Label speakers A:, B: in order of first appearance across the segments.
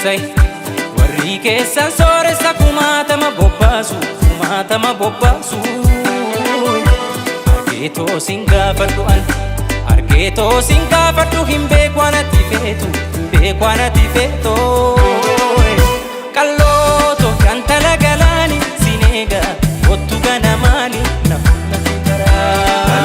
A: sooressai warri keessan sooressa kumaatama bobbaasu argeetoo sin gaafadhu an argeetoo sin gaafadhu hin beeku anatti feetu qallooto kan tala galaani sineega ottu gana maali namoota garaa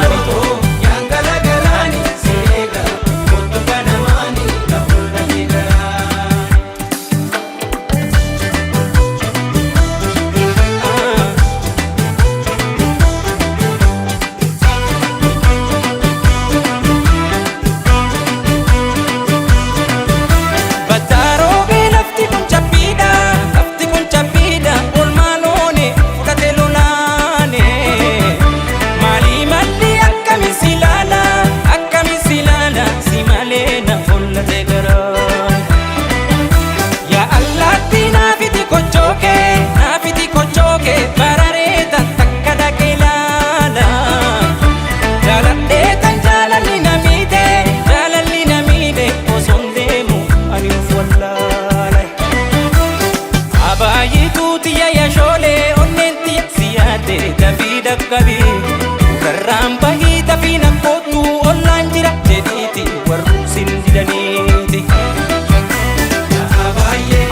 A: Karamba hita fina kotu online jira jediti warru sin didaniiti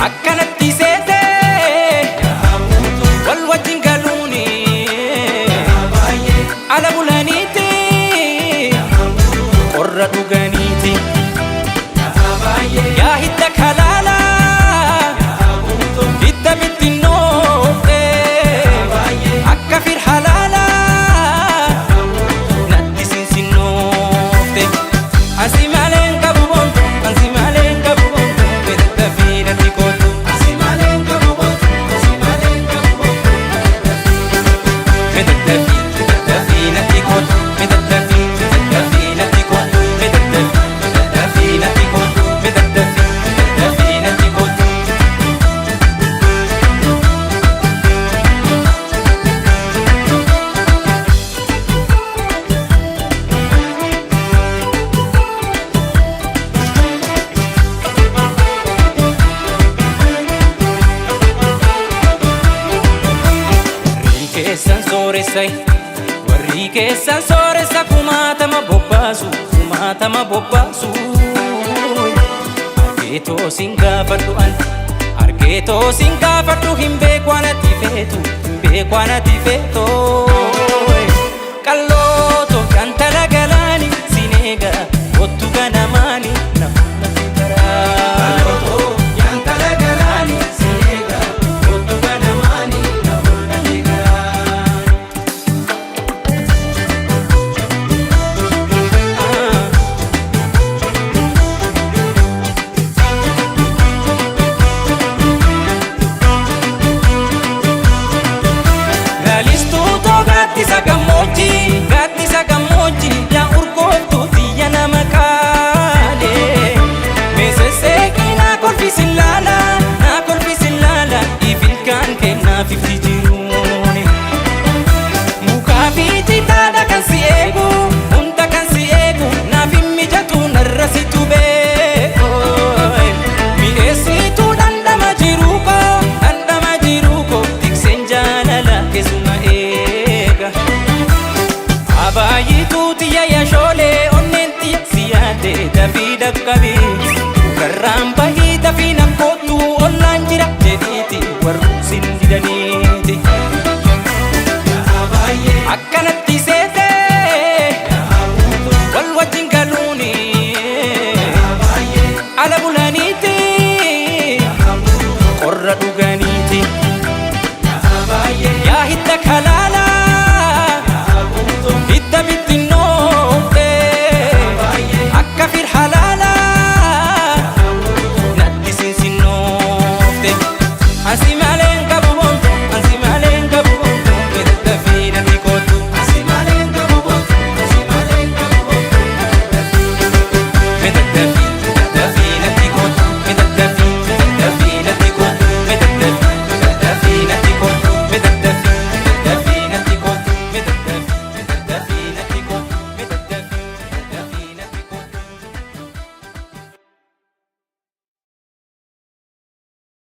A: akkanatti seete wal wajjin galuuni ala bulaniiti qorra dhuganiiti yaa hidda kalaala hidda bittinnoofte akka firhalaala warri keessan sooressa kumaatama bobbaasu argeetoo sin gaafadhu an argeetoo sin gaafadhu hin beeku anatti feetu